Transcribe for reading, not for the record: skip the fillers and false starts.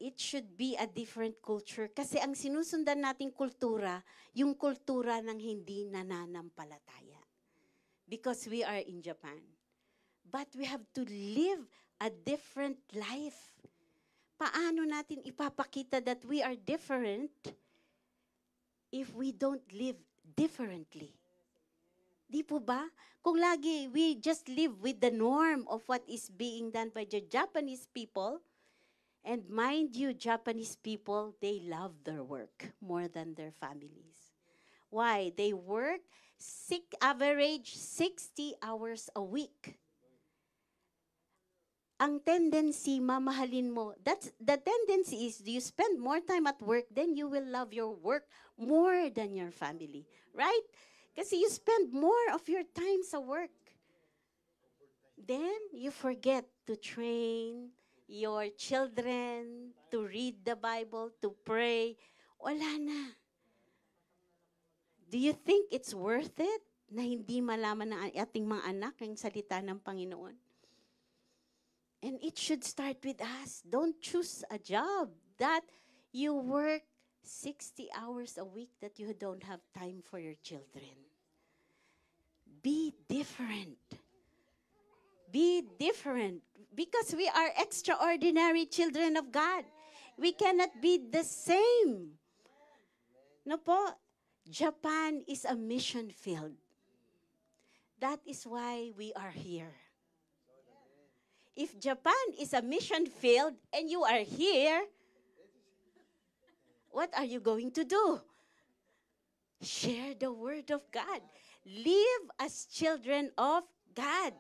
it should be a different culture. Kasi ang sinusundan nating kultura, yung kultura ng hindi nananampalataya. Because we are in Japan. But we have to live a different life. Paano natin ipapakita that we are different if we don't live differently? Di po ba? Kung lagi we just live with the norm of what is being done by the Japanese people, and mind you, Japanese people, they love their work more than their families. Why? They work average 60 hours a week. Ang tendency, mamahalin mo. The tendency is you spend more time at work, then you will love your work more than your family. Right? Kasi you spend more of your time sa work. Then you forget to train your children to read the Bible, to pray. Wala na. Do you think it's worth it na hindi malaman ng ating mga anak ang salita ng Panginoon? And it should start with us. Don't choose a job that you work 60 hours a week that you don't have time for your children. Be different. Be different. Because we are extraordinary children of God. We cannot be the same. No po? Japan is a mission field. That is why we are here. If Japan is a mission field and you are here, what are you going to do? Share the word of God. Live as children of God.